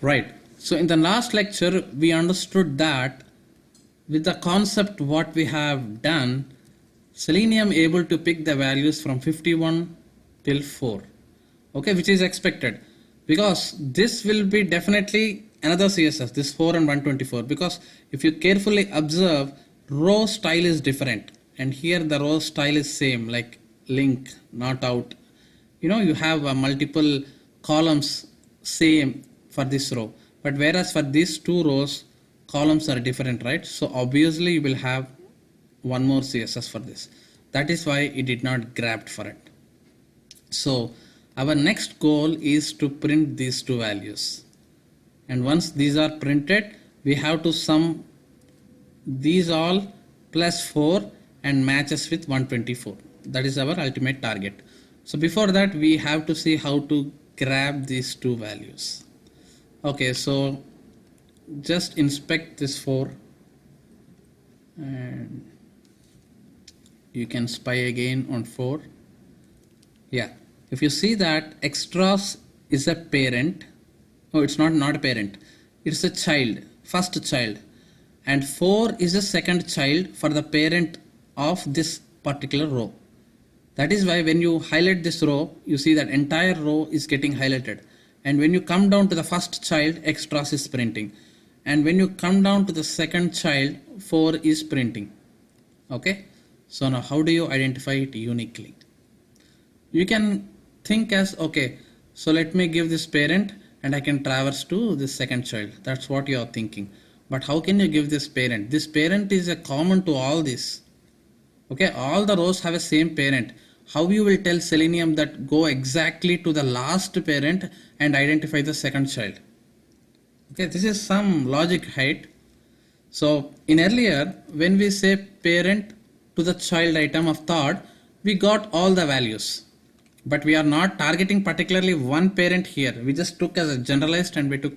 Right. So in the last lecture, we understood that with the concept what we have done, Selenium able to pick the values from 51 till 4. Okay, which is expected because this will be definitely another CSS, this 4 and 124, because if you carefully observe, row style is different and here the row style is same, like link, not out. You have multiple columns same for this row, but whereas for these two rows columns are different, right? So obviously you will have one more CSS for this. That is why it did not grab for it. So our next goal is to print these two values, and once these are printed we have to sum these all plus 4 and matches with 124. That is our ultimate target. So before that we have to see how to grab these two values. Okay, so just inspect this 4 and you can spy again on 4. Yeah, if you see that extras is a parent. Oh, it's not a parent, it's a child, first child, and 4 is the second child for the parent of this particular row. That is why when you highlight this row, you see that entire row is getting highlighted, and when you come down to the first child, extras is printing, and when you come down to the second child, 4 is printing. Okay, so now how do you identify it uniquely? You can think as, okay, so let me give this parent and I can traverse to this second child. That's what you are thinking. But how can you give this parent? This parent is a common to all this. Okay, all the rows have a same parent. How you will tell Selenium that go exactly to the last parent and identify the second child? Okay, this is some logic height. So in earlier, when we say parent to the child item of third, we got all the values, but we are not targeting particularly one parent here. We just took as a generalized and we took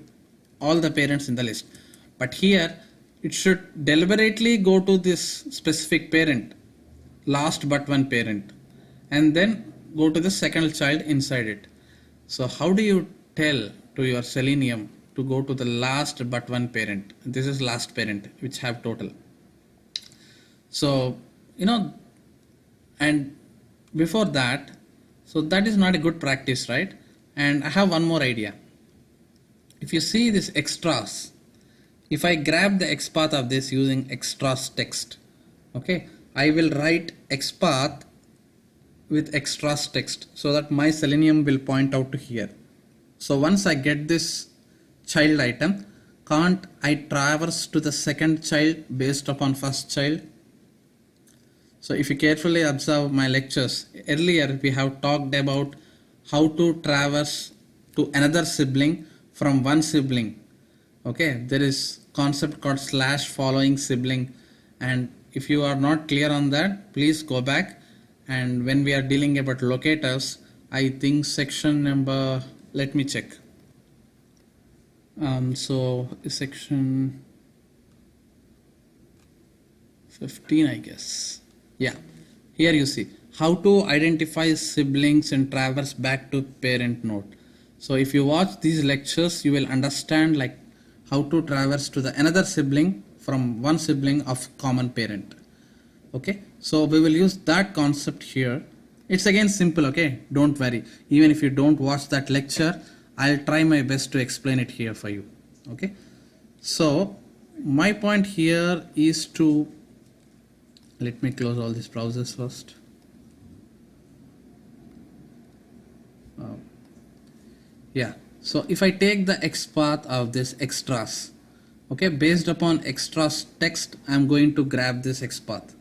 all the parents in the list. But here it should deliberately go to this specific parent, last but one parent, and then go to the second child inside it. So how do you tell to your Selenium to go to the last but one parent? This is last parent which have total. So and before that, so that is not a good practice, right? And I have one more idea. If you see this extras, if I grab the XPath of this using extras text, okay, I will write XPath with extras text so that my Selenium will point out to here. So once I get this child item, can't I traverse to the second child based upon first child? So if you carefully observe my lectures, earlier we have talked about how to traverse to another sibling from one sibling. Okay, there is concept called slash following sibling, and if you are not clear on that, please go back. And when we are dealing about locators, I think section number, let me check. So section 15, I guess. Yeah, here you see how to identify siblings and traverse back to parent node. So if you watch these lectures, you will understand like how to traverse to the another sibling from one sibling of common parent. Okay, so we will use that concept here. It's again simple, okay, don't worry. Even if you don't watch that lecture, I'll try my best to explain it here for you. Okay, so my point here is to, let me close all these browsers first. Yeah, so if I take the XPath of this extras, okay, based upon extras text, I'm going to grab this XPath.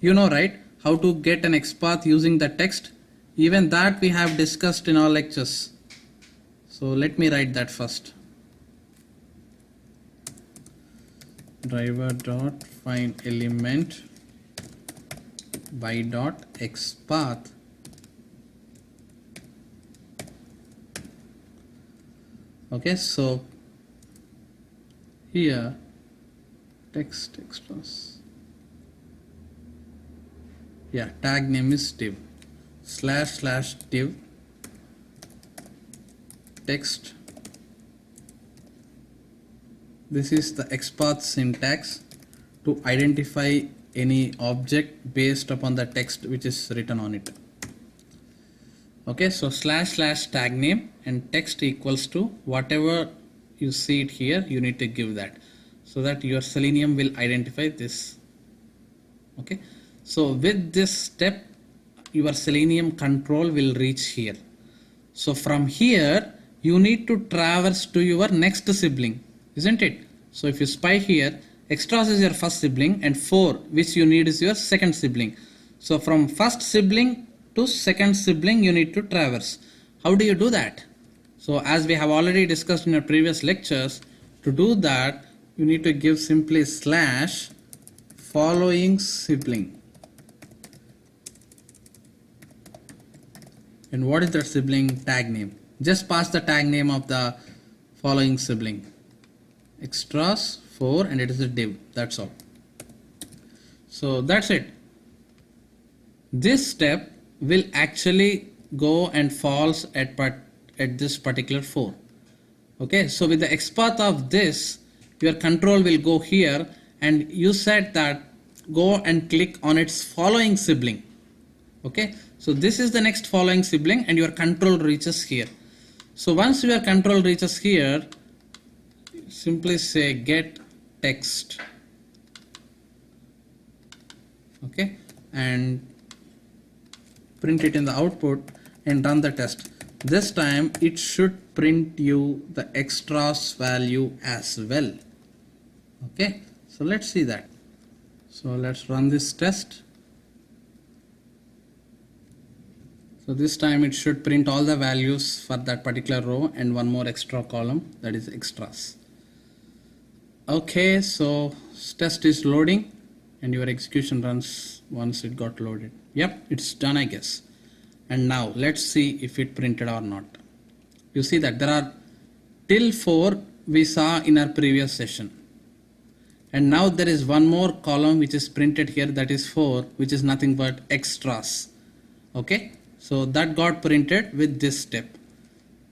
You know, right, how to get an XPath using the text? Even that we have discussed in our lectures. So let me write that first. Driver dot find element by dot XPath. Okay, so here text extras. Yeah, tag name is div // div text this is the XPath syntax to identify any object based upon the text which is written on it. Okay, so // tag name and text equals to whatever you see it here, you need to give that so that your Selenium will identify this. Okay, so with this step your Selenium control will reach here. So from here you need to traverse to your next sibling, isn't it? So if you spy here, extras is your first sibling and 4 which you need is your second sibling. So from first sibling to second sibling you need to traverse. How do you do that? So as we have already discussed in our previous lectures, to do that you need to give simply / following sibling. And what is that sibling tag name? Just pass the tag name of the following sibling. Extras 4 and it is a div, that's all. So that's it. This step will actually go and false at this particular 4. Okay, so with the XPath of this, your control will go here and you said that go and click on its following sibling. Okay, so this is the next following sibling and your control reaches here. So once your control reaches here, simply say get text. Okay, and print it in the output and run the test. This time it should print you the extras value as well. Okay, so let's see that. So let's run this test. So this time it should print all the values for that particular row and one more extra column, that is extras. Okay, so test is loading and your execution runs once it got loaded. Yep, it's done, I guess. And now let's see if it printed or not. You see that there are till 4 we saw in our previous session. And now there is one more column which is printed here, that is 4, which is nothing but extras. Okay, so that got printed with this step.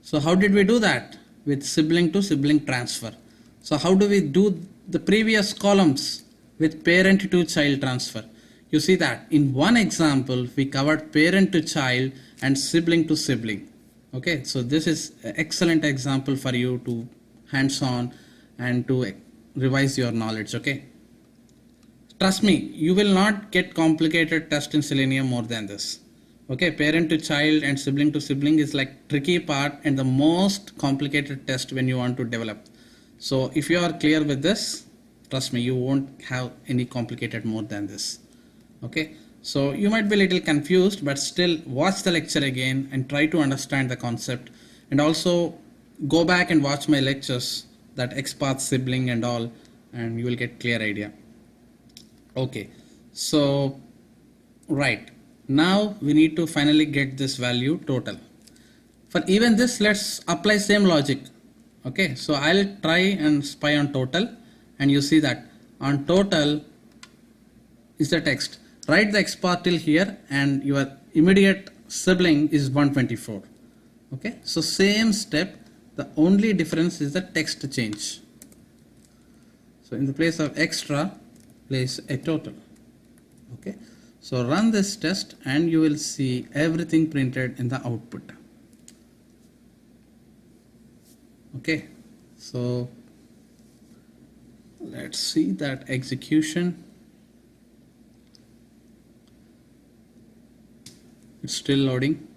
So how did we do that? With sibling to sibling transfer. So how do we do the previous columns with parent to child transfer? You see that in one example we covered parent to child and sibling to sibling. Okay, so this is an excellent example for you to hands-on and to revise your knowledge. Okay, trust me, you will not get complicated test in Selenium more than this. Okay, parent to child and sibling to sibling is like tricky part and the most complicated test when you want to develop. So if you are clear with this, trust me, you won't have any complicated more than this. Okay, so you might be a little confused, but still watch the lecture again and try to understand the concept, and also go back and watch my lectures, that XPath sibling and all, and you will get clear idea. Okay, so right now we need to finally get this value total. For even this, let's apply same logic. Okay, so I'll try and spy on total, and you see that on total is the text. Write the XPath till here and your immediate sibling is 124. Okay, so same step, the only difference is the text change. So in the place of extra, place a total. Okay, so run this test and you will see everything printed in the output. Okay, so let's see that execution. It's still loading.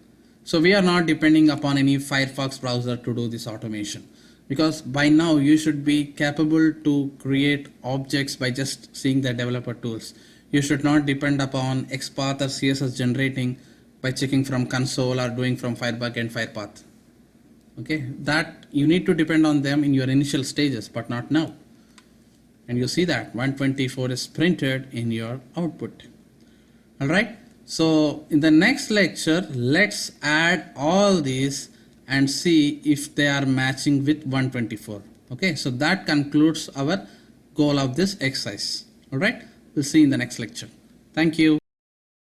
So we are not depending upon any Firefox browser to do this automation, because by now you should be capable to create objects by just seeing the developer tools. You should not depend upon XPath or CSS generating by checking from console or doing from Firebug and Firepath. Okay, that you need to depend on them in your initial stages, but not now. And you see that 124 is printed in your output. All right. So in the next lecture, let's add all these and see if they are matching with 124. Okay, so that concludes our goal of this exercise. All right, we'll see you in the next lecture. Thank you.